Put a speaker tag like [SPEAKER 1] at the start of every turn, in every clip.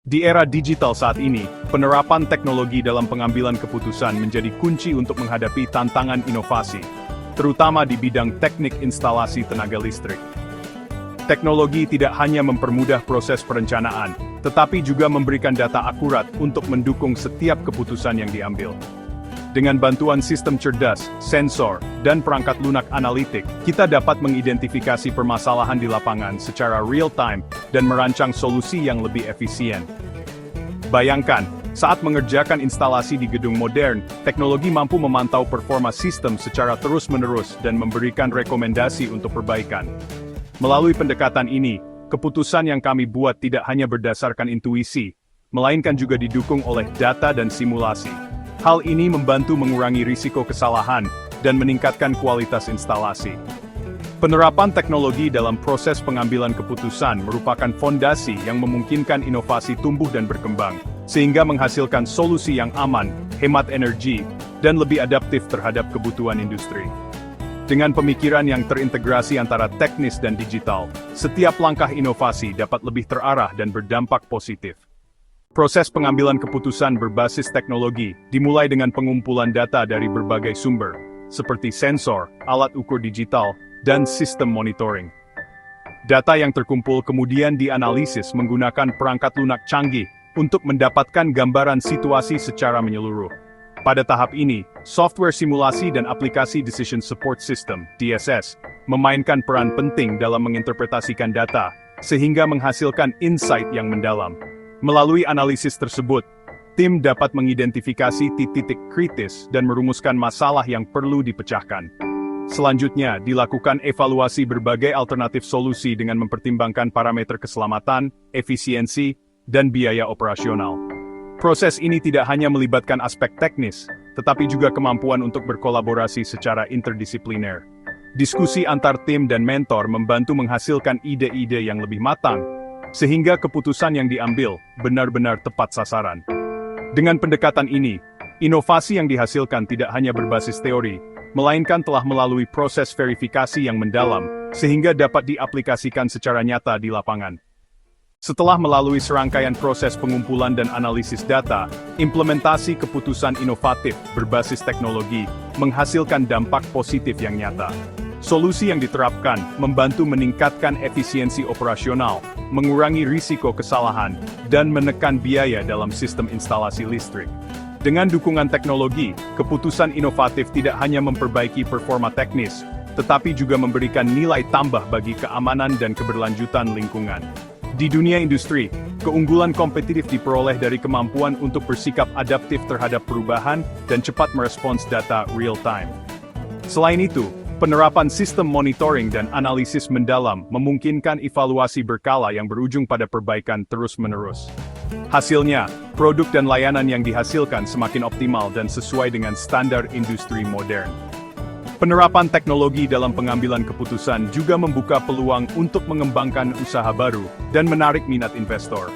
[SPEAKER 1] Di era digital saat ini, penerapan teknologi dalam pengambilan keputusan menjadi kunci untuk menghadapi tantangan inovasi, terutama di bidang teknik instalasi tenaga listrik. Teknologi tidak hanya mempermudah proses perencanaan, tetapi juga memberikan data akurat untuk mendukung setiap keputusan yang diambil. Dengan bantuan sistem cerdas, sensor, dan perangkat lunak analitik, kita dapat mengidentifikasi permasalahan di lapangan secara real-time dan merancang solusi yang lebih efisien. Bayangkan, saat mengerjakan instalasi di gedung modern, teknologi mampu memantau performa sistem secara terus-menerus dan memberikan rekomendasi untuk perbaikan. Melalui pendekatan ini, keputusan yang kami buat tidak hanya berdasarkan intuisi, melainkan juga didukung oleh data dan simulasi. Hal ini membantu mengurangi risiko kesalahan dan meningkatkan kualitas instalasi. Penerapan teknologi dalam proses pengambilan keputusan merupakan fondasi yang memungkinkan inovasi tumbuh dan berkembang, sehingga menghasilkan solusi yang aman, hemat energi, dan lebih adaptif terhadap kebutuhan industri. Dengan pemikiran yang terintegrasi antara teknis dan digital, setiap langkah inovasi dapat lebih terarah dan berdampak positif. Proses pengambilan keputusan berbasis teknologi dimulai dengan pengumpulan data dari berbagai sumber, seperti sensor, alat ukur digital, dan sistem monitoring. Data yang terkumpul kemudian dianalisis menggunakan perangkat lunak canggih untuk mendapatkan gambaran situasi secara menyeluruh. Pada tahap ini, software simulasi dan aplikasi Decision Support System (DSS) memainkan peran penting dalam menginterpretasikan data, sehingga menghasilkan insight yang mendalam. Melalui analisis tersebut, tim dapat mengidentifikasi titik-titik kritis dan merumuskan masalah yang perlu dipecahkan. Selanjutnya, dilakukan evaluasi berbagai alternatif solusi dengan mempertimbangkan parameter keselamatan, efisiensi, dan biaya operasional. Proses ini tidak hanya melibatkan aspek teknis, tetapi juga kemampuan untuk berkolaborasi secara interdisipliner. Diskusi antar tim dan mentor membantu menghasilkan ide-ide yang lebih matang, sehingga keputusan yang diambil benar-benar tepat sasaran. Dengan pendekatan ini, inovasi yang dihasilkan tidak hanya berbasis teori, melainkan telah melalui proses verifikasi yang mendalam, sehingga dapat diaplikasikan secara nyata di lapangan. Setelah melalui serangkaian proses pengumpulan dan analisis data, implementasi keputusan inovatif berbasis teknologi menghasilkan dampak positif yang nyata. Solusi yang diterapkan membantu meningkatkan efisiensi operasional, mengurangi risiko kesalahan, dan menekan biaya dalam sistem instalasi listrik. Dengan dukungan teknologi, keputusan inovatif tidak hanya memperbaiki performa teknis, tetapi juga memberikan nilai tambah bagi keamanan dan keberlanjutan lingkungan. Di dunia industri, keunggulan kompetitif diperoleh dari kemampuan untuk bersikap adaptif terhadap perubahan dan cepat merespons data real-time. Selain itu, penerapan sistem monitoring dan analisis mendalam memungkinkan evaluasi berkala yang berujung pada perbaikan terus-menerus. Hasilnya, produk dan layanan yang dihasilkan semakin optimal dan sesuai dengan standar industri modern. Penerapan teknologi dalam pengambilan keputusan juga membuka peluang untuk mengembangkan usaha baru dan menarik minat investor.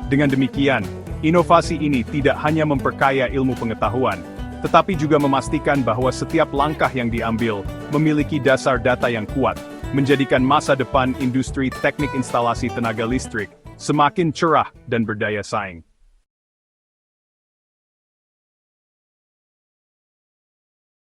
[SPEAKER 1] Dengan demikian, inovasi ini tidak hanya memperkaya ilmu pengetahuan, tetapi juga memastikan bahwa setiap langkah yang diambil memiliki dasar data yang kuat, menjadikan masa depan industri teknik instalasi tenaga listrik semakin cerah dan berdaya saing.